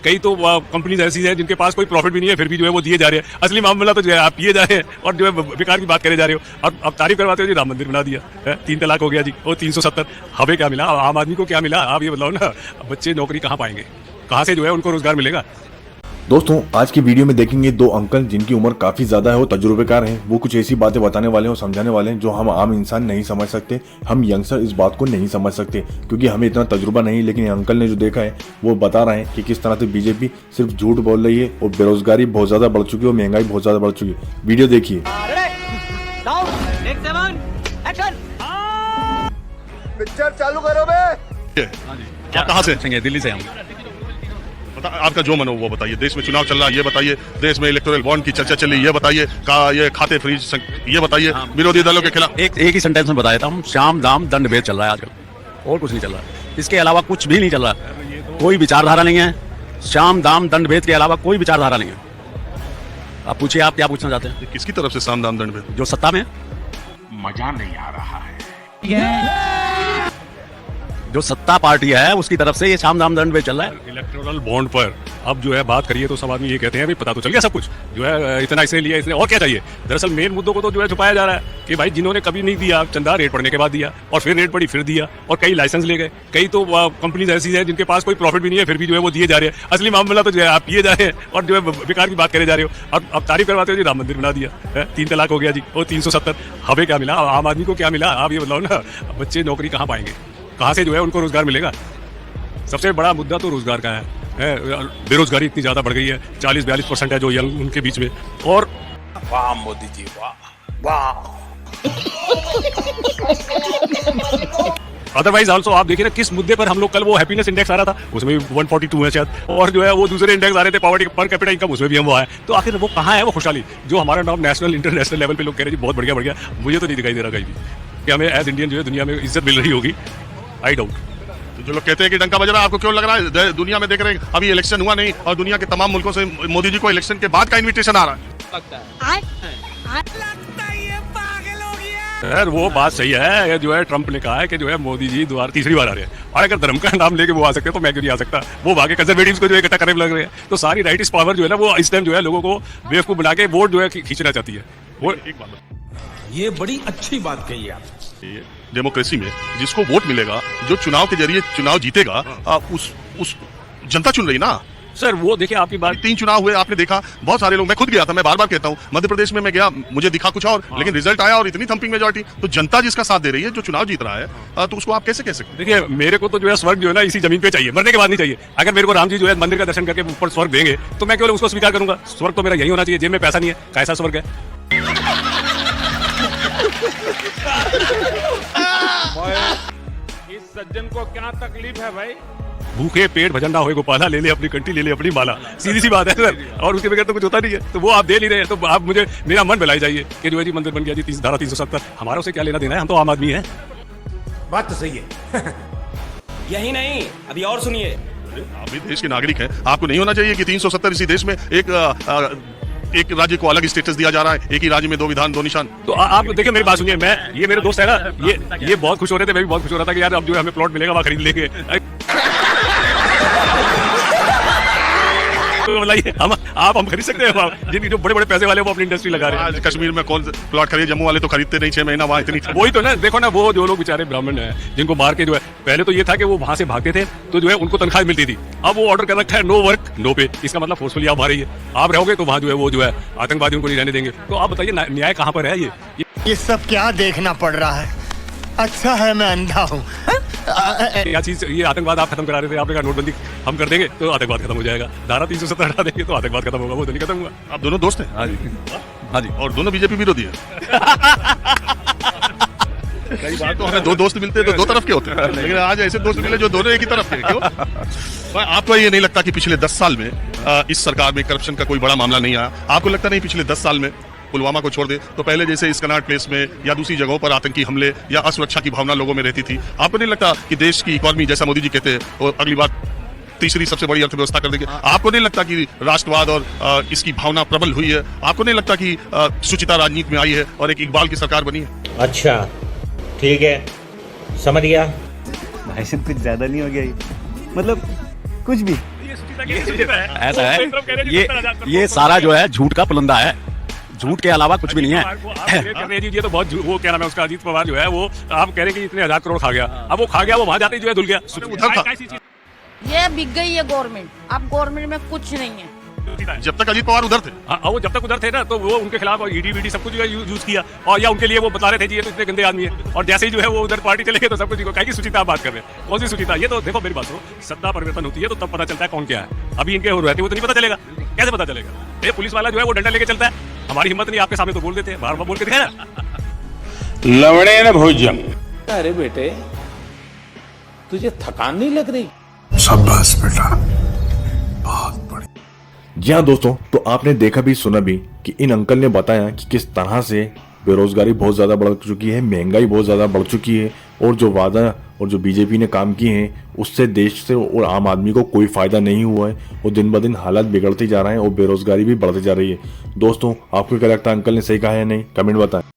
कई तो कंपनीज ऐसी हैं जिनके पास कोई प्रॉफिट भी नहीं है, फिर भी जो है वो दिए जा रहे हैं। असली मामला तो जो है आप पिए जा रहे हैं और जो है बेकार की बात करे जा रहे हो। और अब तारीफ करवाते हो जी, राम मंदिर बना दिया है, 3 तलाक हो गया जी, वो 370। हमें क्या मिला, आम आदमी को क्या मिला? आप ये बताओ ना, बच्चे नौकरी कहाँ पाएंगे, कहाँ से जो है उनको रोजगार मिलेगा? दोस्तों, आज की वीडियो में देखेंगे दो अंकल जिनकी उम्र काफी ज्यादा है, वो तजुर्बेकार हैं। वो कुछ ऐसी बातें बताने वाले हैं और समझाने वाले हैं जो हम आम इंसान नहीं समझ सकते। हम यंगस्टर इस बात को नहीं समझ सकते क्योंकि हमें इतना तजुर्बा नहीं। लेकिन ये अंकल ने जो देखा है वो बता रहे हैं कि किस तरह से बीजेपी सिर्फ झूठ बोल रही है और बेरोजगारी बहुत ज्यादा बढ़ चुकी है और महंगाई बहुत ज्यादा बढ़ चुकी है। वीडियो देखिए। पिक्चर चालू करो बे। क्या कहाँ से? दिल्ली से हम। आपका जो मन हो वो बताइए। देश में चुनाव चल रहा है ये बताइए, देश में इलेक्टोरल बॉन्ड की चर्चा चल रही है ये बताइए, का ये खाते फ्रीज ये बताइए, विरोधी दलों के खिलाफ। एक ही सेंटेंस में बताया था हम, शाम दाम दंड भेद चल रहा है आजकल, और कुछ नहीं चल रहा है। इसके अलावा कुछ भी नहीं चल रहा, कोई विचारधारा नहीं है। शाम दाम दंड भेद के अलावा कोई विचारधारा नहीं है। आप पूछिए, आप क्या पूछना चाहते हैं? किसकी तरफ से साम दाम दंड भेद? जो सत्ता में है। मजा नहीं आ रहा है। जो सत्ता पार्टी है उसकी तरफ से ये शाम दाम दंड भेद चल रहा है। इलेक्टोरल बॉन्ड पर अब जो है बात करिए तो सब आदमी ये कहते हैं भाई पता तो चल गया सब कुछ, जो है इतना इसने लिया, इसने और क्या चाहिए। दरअसल मेन मुद्दों को तो जो है छुपाया जा रहा है कि भाई जिन्होंने कभी नहीं दिया चंदा, रेट पड़ने के बाद दिया, और फिर रेट पड़ी फिर दिया, और कई लाइसेंस ले गए। कई तो कंपनीज ऐसी हैं जिनके पास कोई प्रॉफिट भी नहीं है, फिर भी जो है वो दिए जा रहे हैं। असली मामला तो जो है आप पिए जा रहे हैं और जो है बेकार की बात करे जा रहे हो। और अब तारीफ करवाते हो जी, राम मंदिर बना दिया है, 3 तलाक हो गया जी, वो 370। हमें क्या मिला, आम आदमी को क्या मिला? आप ये बताओ ना, बच्चे नौकरी कहाँ पाएंगे, कहाँ से जो है उनको रोजगार मिलेगा? सबसे बड़ा मुद्दा तो रोजगार का है। बेरोजगारी इतनी ज्यादा बढ़ गई है, 40-42% है जो यंग उनके बीच में। और वाह मोदी जी, वाह वाह। अदरवाइज ऑल्सो आप देखिए ना किस मुद्दे पर हम लोग, कल वो हैप्पीनेस इंडेक्स आ रहा था उसमें भी 142 है शायद, और जो है वो दूसरे इंडेक्स आ रहे थे पॉवर्टी पर कैपिटा इनकम, उसमें भी हम वो आए। तो आखिर वो कहाँ है वो खुशहाली जो हमारा नाम नेशनल इंटरनेशनल लेवल पे लोग कह रहे हैं बहुत बढ़िया बढ़िया? मुझे तो नहीं दिखाई दे रहा कहीं भी कि हमें एज इंडियन जो है दुनिया में इज्जत मिल रही होगी। I doubt. तो जो लोग कहते हैं कि डंका बज रहा है, आपको क्यों लग रहा है? दुनिया में देख रहे हैं अभी इलेक्शन हुआ नहीं और दुनिया के तमाम मुल्कों से मोदी जी को इलेक्शन के बाद का इन्विटेशन आ रहा है। सर वो बात सही है, जो है ट्रंप ने कहा है कि जो है मोदी जी दोबारा तीसरी बार आ रहे हैं, और अगर धर्म का नाम लेके वो आ सकते हैं तो मैं क्यों नहीं आ सकता? वो भागे कंजर्वेटिव्स को जो है इकट्ठा करने लग रहे हैं। तो सारी राइटिस्ट पावर जो है ना वो इस टाइम जो है लोगों को बेवकूफ बना के वोट जो है खींचना चाहती है। वो एक बात, ये बड़ी अच्छी बात कही आप। डेमोक्रेसी में जिसको वोट मिलेगा, जो चुनाव के जरिए चुनाव जीतेगा, उस जनता चुन रही ना। सर वो देखिए आपकी बात, 3 चुनाव हुए, आपने देखा बहुत सारे लोग, मैं खुद गया था, मैं बार बार कहता हूं, मध्य प्रदेश में मैं गया, मुझे दिखा कुछ और, लेकिन रिजल्ट आया और इतनी थंपिंग मेजॉरिटी। तो जनता जिसका साथ दे रही है, जो चुनाव जीत रहा है, तो उसको आप कैसे कह सकते हैं? देखिए मेरे को तो जो है स्वर्ग जो है ना इसी जमीन पे चाहिए, मरने के बाद नहीं चाहिए। अगर मेरे को राम जी जो है मंदिर का दर्शन करके ऊपर स्वर्ग देंगे तो मैं केवल उसको स्वीकार करूंगा। स्वर्ग तो मेरा यही होना चाहिए। जेब में पैसा नहीं है, कैसा स्वर्ग है? इस सज्जन को क्या तकलीफ है भाई? भूखे पेट भजन होए गोपाला, ले ले अपनी कंठी, ले ले अपनी माला। सीधी सी बात है सर, और उसके बगैर तो कुछ होता नहीं है। तो वो आप दे नहीं रहे हैं, तो आप मुझे मेरा मन बहलाई जाइए कि जो है जी मंदिर बन गया जी, धारा 370। हमारा उसे क्या लेना देना है? हम तो आम आदमी है। बात तो सही है। यही नहीं, अभी और सुनिए। आप भी देश के नागरिक हैं, आपको नहीं होना चाहिए कि 370 इसी देश में एक राज्य को अलग स्टेटस दिया जा रहा है, एक ही राज्य में 2 विधान 2 निशान। तो आप देखिए मेरी बात सुनिए, मैं ये मेरे दोस्त है ना, ये बहुत खुश हो रहे थे, मैं भी बहुत खुश हो रहा था कि यार अब जो है हमें प्लॉट मिलेगा वहाँ खरीद लेंगे। तो बताइए हम खरीद सकते हैं? जिनकी जो बड़े बड़े पैसे वाले वो अपनी इंडस्ट्री लगा रहे हैं। कश्मीर में कौन प्लॉट खरीदे? जम्मू वाले तो खरीदते नहीं, 6 महीना वहाँ इतनी। वही तो ना, देखो ना वो जो लोग बेचारे ब्राह्मण हैं जिनको मार के जो है, पहले तो ये था कि वो वहां से भागते थे तो जो है उनको तनख्वाह मिलती थी। अब वो ऑर्डर कर रखा है नो वर्क नो पे। इसका मतलब फोर्सफुली आप रही है, आप रहोगे तो वहां जो है वो जो है आतंकवादी उनको नहीं रहने देंगे। तो आप बताइए न्याय कहाँ पर है? ये सब क्या देखना पड़ रहा है? अच्छा है मैं अंधा हूँ। क्या चीज, ये आतंकवाद आप खत्म करा रहे थे, आपने कहा नोटबंदी हम कर देंगे तो आतंकवाद खत्म हो जाएगा, धारा 370 हटा देंगे तो आतंकवाद खत्म होगा। वो तो नहीं खत्म हुआ। आप दोनों दोस्त हैं? हाँ जी, हाँ जी। और दोनों बीजेपी विरोधी हैं। कई बार तो हमें 2 दोस्त मिलते हैं तो 2 तरफ के होते हैं, लेकिन आज ऐसे दोस्त मिले जो दोनों एक ही तरफ के। क्यों? आपको ये नहीं लगता कि पिछले 10 साल में इस सरकार में करप्शन का कोई बड़ा मामला नहीं आया? आपको लगता नहीं पिछले 10 साल में, पुलवामा को छोड़ दे तो पहले जैसे इस कनाट प्लेस में या दूसरी जगहों पर आतंकी हमले या असुरक्षा की भावना लोगों में रहती थी? आपको नहीं लगता कि देश की इकोनॉमी, जैसा मोदी जी कहते हैं, वो अगली बार तीसरी सबसे बड़ी अर्थव्यवस्था कर देंगे? आपको नहीं लगता कि राष्ट्रवाद और इसकी भावना प्रबल हुई है? आपको नहीं लगता कि सुचिता राजनीति में आई है और एक इकबाल की सरकार बनी है? अच्छा ठीक है, समझ गया। भाई साहब कुछ ज्यादा नहीं हो गया ये? मतलब कुछ भी ऐसा है, ये सारा जो है झूठ का पुलंदा है, झूठ के अलावा कुछ भी नहीं है। ये तो बहुत वो क्या नाम है उसका, अजीत पवार जो है वो आप कह रहे हैं कि इतने 1000 करोड़ खा गया, अब वो खा गया, वो वहां जाते ही जो है धुल गया। उधर था। ये बिक गई है गवर्नमेंट, अब गवर्नमेंट में कुछ नहीं है। जब तक अजीत पवार उधर थे, हाँ, वो जब तक उधर थे ना तो वो उनके खिलाफ ईडी वीडी सब कुछ जो है यूज किया, और या उनके लिए वो बता रहे थे जी ये तो इतने गंदे आदमी है, और जैसे ही जो है वो उधर पार्टी चले गए तो सब कुछ कहीं की सुचिता आप बात कर रहे हैं, कौन सी सुचिता? ये तो देखो मेरी बात सुनो, सत्ता परिवर्तन होती है तो तब पता चलता है कौन क्या है। अभी इनके हो रहते वो तो नहीं पता चलेगा, कैसे पता चलेगा? ये पुलिस वाला जो है वो डंडा लेके चलता है, हमारी हिम्मत नहीं, आपके सामने तो बोल देते हैं, बार बार बोल के दिखाया ना। लवड़े न भोजन। अरे बेटे तुझे थकान नहीं लग रही? शाबाश बेटा, बहुत बढ़िया। जी हाँ दोस्तों, तो आपने देखा भी सुना भी कि इन अंकल ने बताया कि किस तरह से बेरोजगारी बहुत ज्यादा बढ़ चुकी है, महंगाई बहुत ज्यादा बढ़ चुकी है, और जो वादा और जो बीजेपी ने काम किए हैं उससे देश से और आम आदमी को कोई फायदा नहीं हुआ है, और दिन ब दिन हालात बिगड़ते जा रहे हैं और बेरोजगारी भी बढ़ती जा रही है। दोस्तों आपको क्या लगता है, अंकल ने सही कहा है या नहीं? कमेंट बताएं।